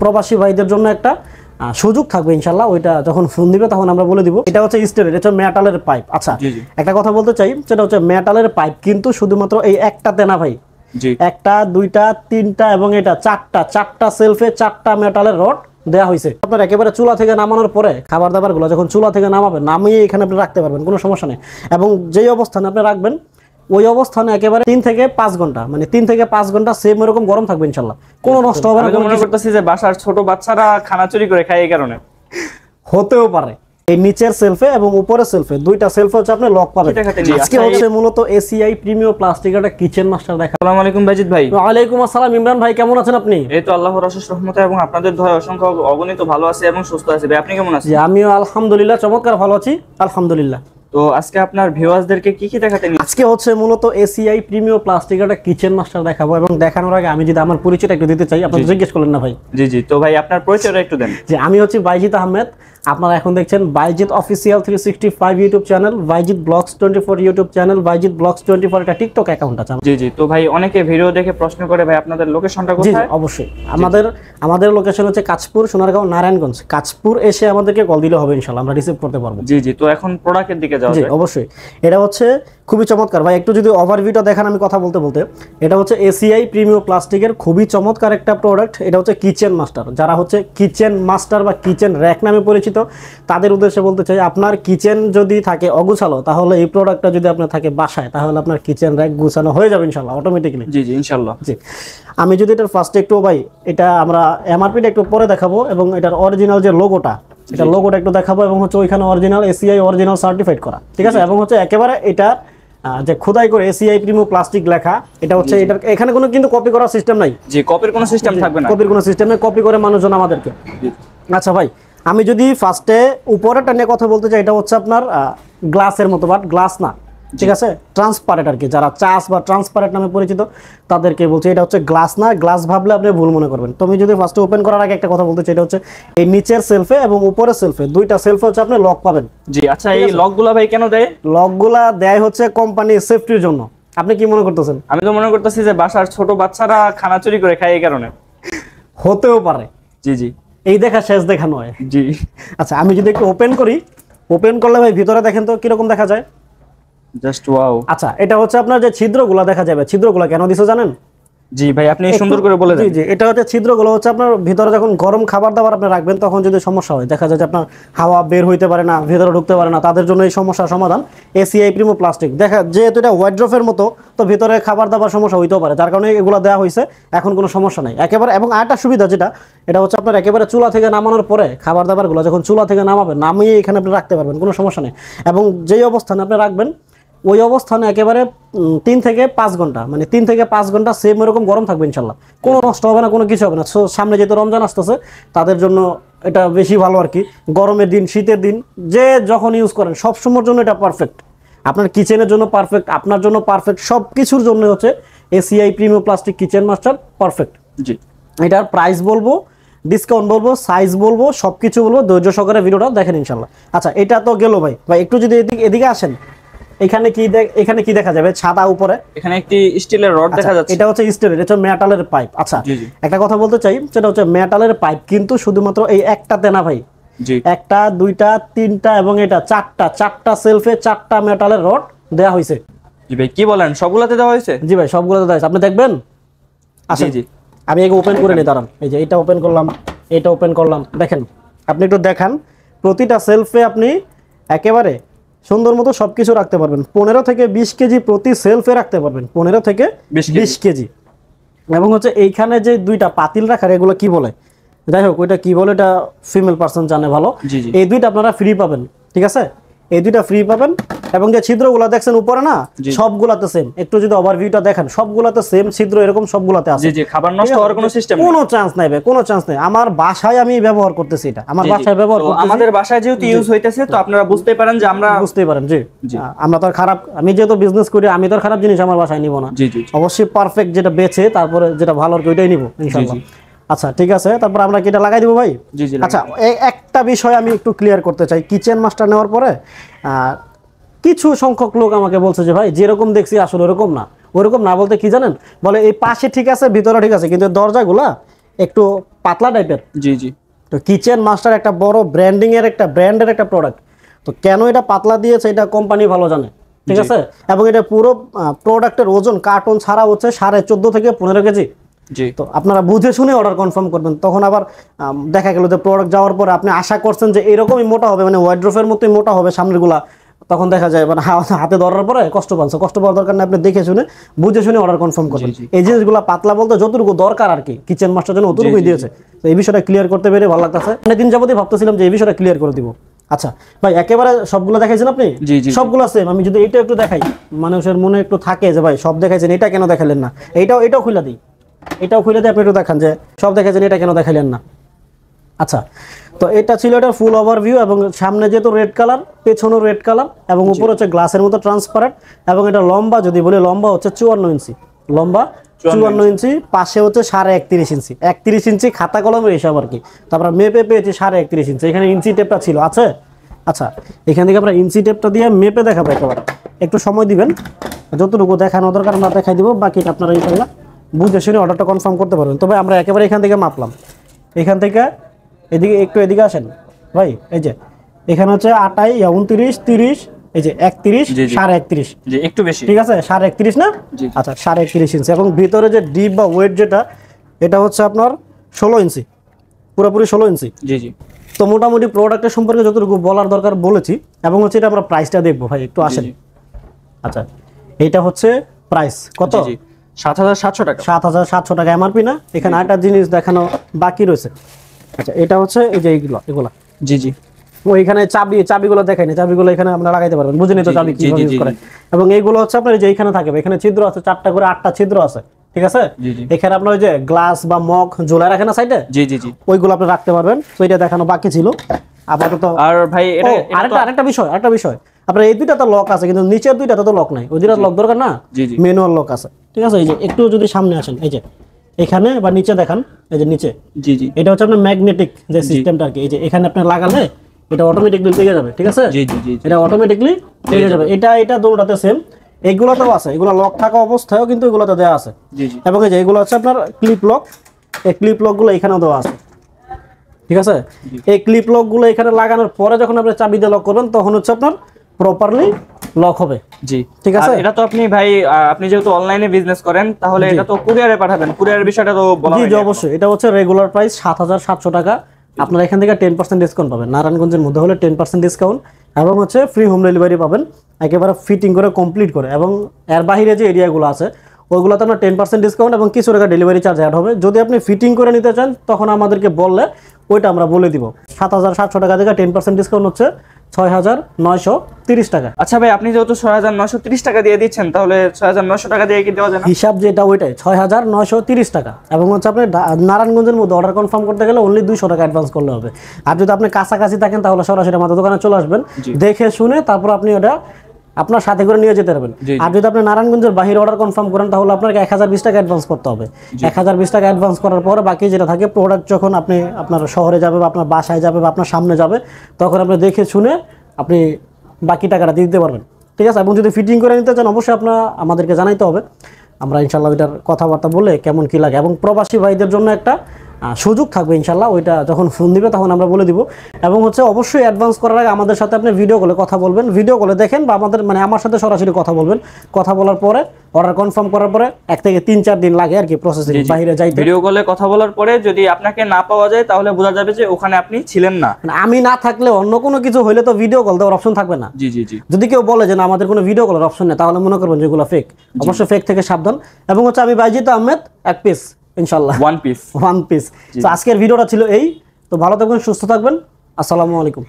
প্রবাসী ভাইদের জন্য একটা সুযোগ থাকবে ইনশাল্লাহ। ওইটা যখন ফোন দিবে তখন আমরা বলে দিব। এটা হচ্ছে স্টিলের, এটা মেটালের পাইপ। আচ্ছা একটা কথা বলতে চাই, সেটা হচ্ছে মেটালের পাইপ কিন্তু শুধুমাত্র এই একটাতে না ভাই, একটা দুইটা তিনটা এবং এটা চারটা সেলফে চারটা মেটালের রড দেওয়া হয়েছে। আপনার একেবারে চুলা থেকে নামানোর পরে খাবার দাবার গুলো যখন চুলা থেকে নামাবেন, নামিয়ে এখানে আপনি রাখতে পারবেন, কোনো সমস্যা নেই। এবং যেই অবস্থানে আপনি রাখবেন ওই অবস্থানে একেবারে 3 থেকে 5 ঘন্টা, মানে 3 থেকে 5 ঘন্টা সেম এরকম গরম থাকবে ইনশাল্লাহ, কোনো নষ্ট হবে না। আমি মনে করতেছি যে বাসার ছোট বাচ্চারা খানা চুরি করে খায় এই কারণে হতেও পারে। এই নিচের সেলফে এবং উপরের সেলফে দুইটা সেলফে হচ্ছে আপনি লক পাবেন। আজকে হচ্ছে মূলত এসিআই প্রিমিয়াম প্লাস্টিকের একটা কিচেন মাস্টার দেখা। আসসালামু আলাইকুম বাজিত ভাই। ওয়া আলাইকুম আসসালাম ইমরান ভাই, কেমন আছেন আপনি? এই তো আল্লাহর অশেষ রহমতে এবং আপনাদের দয়ায় অসংখ্য অগণিত ভালো আছে এবং সুস্থ আছে। ভাই আপনি কেমন আছেন? জি আমিও আলহামদুলিল্লাহ চমৎকার ভালো আছি আলহামদুলিল্লাহ। তো আজকে আপনার ভিউয়ার্সদেরকে কি কি দেখাতে নিয়ে আজকে হচ্ছে মূলত এসিআই প্রিমিয়াম প্লাস্টিকের একটা কিচেন মাস্টার দেখাবো। এবং দেখানোর আগে আমি যদি আমার পরিচয়টা একটু দিতে চাই, আপনি জিজ্ঞেস করলেন না ভাই? জি তো ভাই আপনার পরিচয়টা একটু দেন। যে আমি হচ্ছে বাইজিত আহমেদ। আপনারা এখন দেখছেন Baijit official 365 YouTube channel, Baijit blogs 24 YouTube channel, Baijit blogs 24 একটা টিকটক অ্যাকাউন্ট আছে। জি তো ভাই অনেকে ভিডিও দেখে প্রশ্ন করে ভাই আপনাদের লোকেশনটা কোথায়? অবশ্যই আমাদের লোকেশন হচ্ছে কাঁচপুর, সোনারগাঁও, নারায়ণগঞ্জ। কাঁচপুর এসে আমাদেরকে কল দিলে হবে ইনশাআল্লাহ, আমরা রিসিভ করতে পারবো। জি তো এখন প্রোডাক্টের দিকে যাওয়া যায়। অবশ্যই এটা হচ্ছে খুবই চমৎকার ভাই। একটু যদি ওভারভিউটা দেখেন, আমি কথা বলতে এটা হচ্ছে এসিআই প্রিমিয়াম প্লাস্টিকের খুবই চমৎকার একটা প্রোডাক্ট। এটা হচ্ছে কিচেন মাস্টার। যারা হচ্ছে কিচেন মাস্টার বা কিচেন র‍্যাক নামে পরিচিত তাদের উদ্দেশ্যে বলতে চাই, আপনার কিচেন যদি থাকে অগুছালো, তাহলে এই প্রোডাক্টটা যদি আপনার থাকে বাসায়, তাহলে আপনার কিচেন র‍্যাক গুছানো হয়ে যাবে ইনশাআল্লাহ অটোমেটিক্যালি। জি ইনশাআল্লাহ। জি আমি যদি এটার ফার্স্টে একটু ভাই, এটা আমরা এমআরপিটা একটু পরে দেখাবো এবং এটার অরিজিনাল যে লোগোটা, এটা লোগোটা একটু দেখাবো এবং হচ্ছে ওইখানে অরিজিনাল এসিআই অরিজিনাল সার্টিফাইড করা, ঠিক আছে? এবং হচ্ছে একেবারে এটা যে খোদাই করে এসিআই প্রিমিয়াম প্লাস্টিক লেখা, এটা হচ্ছে এটা এখানে কোনো কিন্তু কপি করার সিস্টেম নাই। জি কপির কোনো সিস্টেম থাকবে না, কপির কোনো সিস্টেম নেই, কপি করে মানুষজন আমাদেরকে। আচ্ছা ভাই আমি যদি ফার্স্টে উপরেটা নিয়ে কথা বলতে চাই, এটা হচ্ছে আপনার গ্লাসের মতো, বাট গ্লাস না, ঠিক আছে? ট্রান্সপারেন্ট আর কি, যারা চাষ বা ট্রান্সপারেন্ট নামে পরিচিত তাদেরকে বলছি এটা হচ্ছে গ্লাস না। গ্লাস ভাবলে আপনি ভুল মনে করবেন। তো আমি যদি ফার্স্টে ওপেন করার আগে একটা কথা বলতে চাই, এটা হচ্ছে এই নিচের সেলফে এবং উপরের সেলফে দুইটা সেলফে হচ্ছে আপনি লক পাবেন। জি আচ্ছা এই লকগুলা ভাই কেন দেয়? লকগুলা দেয় হচ্ছে কোম্পানির সেফটির জন্য। আপনি কি মনে করতেছেন? আমি তো মনে করতেছি যে বাসার ছোট বাচ্চারা খানা চুরি করে খায় এই কারণে। হতেও পারে। জি এই দেখা শেষ দেখা নয়। জি আচ্ছা আমি যদি একটু ওপেন করি, ওপেন করলে ভাই ভিতরে দেখেন তো কিরকম দেখা যায়। Just wow. আচ্ছা এটা হচ্ছে আপনার যে ছিদ্রগুলো দেখা যাবে, ছিদ্রগুলো কেন দিছে জানেন? জি ভাই আপনি সুন্দর করে বলে দেন। জি এটা হচ্ছে ছিদ্রগুলো হচ্ছে আপনার ভিতরে যখন গরম খাবার দাবার আপনি রাখবেন, তখন যদি সমস্যা হয়, দেখা যায় যে আপনার হাওয়া বের হইতে পারে না, ভিতরে ঢুকতে পারে না, তাদের জন্য এই সমস্যার সমাধান এসিআই প্রিমিয়াম প্লাস্টিক। দেখা যেহেতু এটা ওয়ার্ড্রোফের মতো, তো ভিতরে খাবার দাবার সমস্যা হইতেও পারে, যার কারণে এগুলো দেওয়া হয়েছে। এখন কোনো সমস্যা নাই একেবারে। এবং আরেকটা সুবিধা যেটা, এটা হচ্ছে আপনার একেবারে চুলা থেকে নামানোর পরে খাবার দাবারগুলো যখন চুলা থেকে নামাবেন, নামিয়ে এখানে আপনি রাখতে পারবেন, কোনো সমস্যা নেই। এবং যেই অবস্থানে আপনি রাখবেন ওই অবস্থানে একেবারে 3 থেকে 5 ঘন্টা, মানে 3 থেকে 5 ঘন্টা সেম এরকম গরম থাকবে ইনশাল্লাহ, কোনো নষ্ট হবে না, কোনো কিছু হবে না। সো সামনে যেহেতু রমজান আসতেছে, তাদের জন্য এটা বেশি ভালো আর কি। গরমের দিন, শীতের দিন, যে যখন ইউজ করেন সব সময়ের জন্য এটা পারফেক্ট। আপনার কিচেনের জন্য পারফেক্ট, আপনার জন্য পারফেক্ট, সব কিছুর জন্য হচ্ছে ACI premium plastic kitchen master perfect. জি এটার প্রাইস বলবো, ডিসকাউন্ট বলবো, সাইজ বলবো, সব কিছু বলবো, ধৈর্য সহকারে ভিডিওটা দেখেন ইনশাল্লাহ। আচ্ছা এটা তো গেল ভাই। একটু যদি এদিকে আসেন, এখানে কি দেখা যাবে? ছাতা উপরে এখানে একটি স্টিলের রড দেখা যাচ্ছে। এটা হচ্ছে স্টিলের, এটা মেটালের পাইপ। আচ্ছা একটা কথা বলতে চাই, সেটা হচ্ছে মেটালের পাইপ কিন্তু শুধুমাত্র এই একটাতে না ভাই, একটা দুইটা তিনটা এবং এটা চারটা সেলফে চারটা মেটালের রড দেওয়া হয়েছে। জি ভাই কি বলেন, সবগুলাতে দেওয়া হয়েছে? জি ভাই সবগুলোতে দেওয়া হয়েছে, আপনি দেখবেন। আচ্ছা জি আমি একে ওপেন করে নিই, দাঁড়ান। এই যে এটা ওপেন করলাম, এটা ওপেন করলাম, দেখেন আপনি একটু দেখান। প্রতিটা সেলফে আপনি একেবারে সুন্দর মতো সবকিছু রাখতে পারবেন। 15 থেকে 20 কেজি প্রতি সেলফে রাখতে পারবেন, 15 থেকে 20 কেজি। এবং হচ্ছে এইখানে যে দুইটা পাতিল রাখার, এগুলো কি বলে যাই হোক, ওইটা কি বলে এটা ফিমেল পার্সন জানে ভালো। এই দুইটা আপনারা ফ্রি পাবেন, ঠিক আছে? এই দুইটা ফ্রি পাবেন। এবং যে ছিদ্রগুলো দেখছেন উপরে না, সবগুলাতে সেম। একটু যদি ওভারভিউটা দেখেন, সবগুলাতে সেম ছিদ্র এরকম সবগুলাতে আছে। জি খাবার নষ্ট হওয়ার কোনো সিস্টেম কোনো চান্স নাই ভাই, কোনো চান্স নাই। আমার বাসায় আমি ব্যবহার করতেছি, এটা আমার বাসায় ব্যবহার করতেছি। আমাদের বাসায় যেহেতু ইউজ হইতেছে, তো আপনারা বুঝতেই পারেন যে আমরা বুঝতেই পারেন। জি আমরা তো খারাপ, আমি যেহেতু বিজনেস করি, আমি তো খারাপ জিনিস আমার বাসায় নিব না। অবশ্যই পারফেক্ট যেটা বেছে, তারপরে যেটা ভালো আর কি ওইটাই নিব ইনশাআল্লাহ। আচ্ছা ঠিক আছে, তারপর আমরা কি এটা লাগাই দিব ভাই? আচ্ছা একটা বিষয় আমি একটু ক্লিয়ার করতে চাই। কিচেন মাস্টার নেওয়ার পরে কিছু সংখ্যক লোক আমাকে বলছে যে ভাই যেরকম দেখছি আসলে ওরকম না। ওরকম না বলতে কি জানেন, বলে এই পাশে ঠিক আছে, ভিতরে ঠিক আছে, কিন্তু দরজাগুলা একটু পাতলা টাইপের। জি জি। তো কিচেন মাস্টার একটা বড় ব্র্যান্ডের একটা প্রোডাক্ট, তো কেন এটা পাতলা দিয়েছে এটা কোম্পানি ভালো জানে, ঠিক আছে। এবং এটা পুরো প্রোডাক্টের ওজন কার্টন ছাড়া হচ্ছে 14.5 থেকে 15 কেজি। জি। তো আপনারা বুঝে শুনে অর্ডার কনফার্ম করবেন, তখন আবার দেখা গেল যে প্রোডাক্ট যাওয়ার পরে আপনি আশা করছেন যে এরকমই মোটা হবে, মানে ওয়ার্ড্রোফের মতোই মোটা হবে সামনেগুলা, তখন দেখা যায় মানে হাতে ধরার পরে কষ্ট পাওয়ার দরকার নেই, আপনি দেখে শুনে বুঝে শুনে অর্ডার কনফার্ম করবেন। এই জিনিসগুলো পাতলা বলতে যতটুকু দরকার আর কি কিচেন মাস্টার জন্য অতটুকুই দিয়েছে। তো এই বিষয়টা ক্লিয়ার করতে পেরে ভালো লাগতেছে, অনেকদিন যাবতই ভাবতেছিলাম যে এই বিষয়টা ক্লিয়ার করে দিব। আচ্ছা ভাই, একেবারে সবগুলো দেখাইছেন আপনি? সবগুলো সেম। আমি যদি এইটা একটু দেখাই, মানুষের মনে একটু থাকে যে ভাই সব দেখাইছেন, এটা কেন দেখালেন না, এটাও খুলে দিই, আপনি একটু দেখান যে সব দেখাইছেন, এটা কেন দেখাইলেন না। আচ্ছা, তো এটা ছিল এটা ফুল ওভারভিউ, এবং সামনে যেহেতু রেড কালার, পেছনেও রেড কালার, এবং উপরে হচ্ছে গ্লাসের মতো ট্রান্সপারেন্ট, এবং এটা লম্বা যদি বলি লম্বা হচ্ছে 54 ইঞ্চি, লম্বা 54 ইঞ্চি, পাশে হচ্ছে 31.5 ইঞ্চি, 31 ইঞ্চি খাতা কলমের হিসাব আর কি। তারপর মেপে পেয়েছি 31.5 ইঞ্চি, এখানে ইঞ্চি টেপটা ছিল আছে। আচ্ছা, এখান থেকে আমরা ইঞ্চি টেপটা দিয়ে মেপে দেখাবো একেবারে, একটু সময় দিবেন, যতটুকু দেখানো দরকার আমরা দেখাই দিব, বাকিটা আপনারা ইনশাআল্লাহ বুঝে শুনে অর্ডারটা কনফার্ম করতে পারবেন। তবে আমরা একেবারে এখান থেকে মাপলাম, এখান থেকে এদিকে একটু এদিকে আসেন ভাই, এই যে এখানে হচ্ছে 29, 30, এই যে 31, 31.5, জি একটু বেশি, ঠিক আছে 31.5 না? আচ্ছা 31.5 ইঞ্চি, এবং ভিতরে যে ডিপ বা ওয়েট যেটা, এটা হচ্ছে আপনার 16 ইঞ্চি, পুরোপুরি 16 ইঞ্চি। জি জি। তো মোটামুটি প্রোডাক্টের সম্পর্কে যতটুকু বলার দরকার বলেছি, এবং হচ্ছে এটা আমরা প্রাইসটা দেখবো ভাই, একটু আসেন। আচ্ছা, এটা হচ্ছে প্রাইস কত? 7,700 টাকা। 7,700 টাকা এমআরপি না? এখানে আরেকটা জিনিস দেখানো বাকি রয়েছে। আচ্ছা, এটা হচ্ছে এই যে এগুলা। জি জি। ওইখানে চাবিগুলো দেখাই না, চাবিগুলো এখানে আমরা লাগাইতে পারবেন, বুঝেনি তো চাবি কিভাবে ইউজ করে। এবং এইগুলো হচ্ছে আপনার যে এখানে থাকবে, এখানে ছিদ্র আছে 4টা করে, 8টা ছিদ্র আছে, ঠিক আছে। এখানে আপনার ওই যে গ্লাস বা মগ ঝোলা রাখেন না সাইডে, জি জি জি, ওইগুলো আপনি রাখতে পারবেন। তো এটা দেখানো বাকি ছিল আপাতত। আর ভাই আরেকটা বিষয়, আপনার এই দুইটা তো লক আছে, কিন্তু নিচের দুইটা তো লক নাই, ওই দুইটা লক দরকার না, ম্যানুয়াল লক আছে, ঠিক আছে। এই যে একটু যদি সামনে আসেন, এই যে এখানে বা নিচে দেখান, এই যে নিচে, জি জি, এটা হচ্ছে আপনার ম্যাগনেটিক যে সিস্টেমটা আর কি। এই যে এখানে আপনি লাগালে এটা অটোমেটিকলি লেগে যাবে, ঠিক আছে। জি জি জি, এটা অটোমেটিকলি লেগে যাবে। এটা দুটোতে সেম। এইগুলোতেও আছে, এগুলো লক থাকা অবস্থায়ও কিন্তু এগুলোতে দেওয়া আছে। জি জি। এবং এই যে এগুলো হচ্ছে আপনার ক্লিপ লক, এই ক্লিপ লকগুলো এখানেও দেওয়া আছে, ঠিক আছে। এই ক্লিপ লকগুলো এখানে লাগানোর পরে যখন আপনি চাবি দিয়ে লক করবেন, তখন হচ্ছে আপনার প্রপারলি লক হবে। জি, ঠিক আছে। এটা তো আপনি ভাই, আপনি যেহেতু অনলাইনে বিজনেস করেন, তাহলে এটা তো কুরিয়ারে পাঠাবেন, কুরিয়ারের বিষয়টা তো বলা হয়। জি অবশ্যই, এটা হচ্ছে রেগুলার প্রাইস 7,700 টাকা। আপনারা এখান থেকে 10% ডিসকাউন্ট পাবেন, নারায়ণগঞ্জের মধ্যে হলে 10% ডিসকাউন্ট, এবং হচ্ছে ফ্রি হোম ডেলিভারি পাবেন, একেবারে ফিটিং করে কমপ্লিট করে। এবং এর বাইরে যে এরিয়াগুলো আছে ওইগুলোতে আপনার 10% ডিসকাউন্ট এবং কিছু টাকা ডেলিভারি চার্জ অ্যাড হবে। যদি আপনি ফিটিং করে নিতে চান, তখন আমাদেরকে বললে ওইটা আমরা বলে দিব। 7,700 টাকা থেকে 10% ডিসকাউন্ট হচ্ছে 6,930 টাকা। আচ্ছা ভাই, আপনি যেহেতু 6,930 টাকা দিয়ে দিচ্ছেন, তাহলে 6,900 টাকা দিয়ে কি দেওয়া যায় না? হিসাব যেটা ওইটাই 6,930 টাকা। এবং হচ্ছে আপনি নারায়ণগঞ্জের মধ্যে অর্ডার কনফার্ম করতে গেলে অনলি 200 টাকা অ্যাডভান্স করলে হবে। আর যদি আপনি কাছাকাছি থাকেন, তাহলে সরাসরি আমাদের দোকানে চলে আসবেন, দেখে শুনে তারপর আপনি ওটা আপনার সাথে করে নিয়ে যেতে পারবেন। আর যদি আপনি নারায়ণগঞ্জের বাইরে অর্ডার কনফার্ম করেন, তাহলে আপনাকে 1,020 টাকা অ্যাডভান্স করতে হবে। 1,020 টাকা অ্যাডভান্স করার পরে বাকি যেটা থাকে, প্রোডাক্ট যখন আপনি আপনার শহরে যাবে বা আপনার বাসায় যাবে বা আপনার সামনে যাবে, তখন আপনি দেখে শুনে আপনি বাকি টাকাটা দিয়ে দিতে পারবেন, ঠিক আছে। এবং যদি ফিটিং করে নিতে চান, অবশ্যই আপনার আমাদেরকে জানাইতে হবে, আমরা ইনশাল্লাহ ওইটার কথাবার্তা বলে কেমন কি লাগে। এবং প্রবাসী ভাইদের জন্য একটা সুযোগ থাকবে ইনশাল্লাহ, ওইটা যখন ফোন দিবে তখন আমরা বলে দিব। এবং হচ্ছে অবশ্যই অ্যাডভান্স করার আগে আমাদের সাথে আপনি ভিডিও কলে কথা বলবেন, ভিডিও কলে দেখেন, বা আমাদের মানে আমার সাথে সরাসরি কথা বলবেন। কথা বলার পরে অর্ডার কনফার্ম করার পরে 1 থেকে 3-4 দিন লাগে আর কি প্রসেসিং, বাইরে যাইতে। ভিডিও কলে কথা বলার পরে যদি আপনাকে না পাওয়া যায়, তাহলে বোঝা যাবে যে ওখানে আপনি ছিলেন না। আমি না থাকলে অন্য কোনো কিছু হইলে তো ভিডিও কল দেওয়ার অপশন থাকবে না। জি জি জি। যদি কেউ বলে যে না আমাদের কোনো ভিডিও কলের অপশন নেই, তাহলে মনে করবেন যেগুলো ফেক। অবশ্যই ফেক থেকে সাবধান। এবং হচ্ছে আমি বাইজিত আহমেদ, এক পিস ইনশাআল্লাহ, ওয়ান পিস। তো আজকের ভিডিওটা ছিল এই। তো ভালো থাকবেন, সুস্থ থাকবেন, আসসালামু আলাইকুম।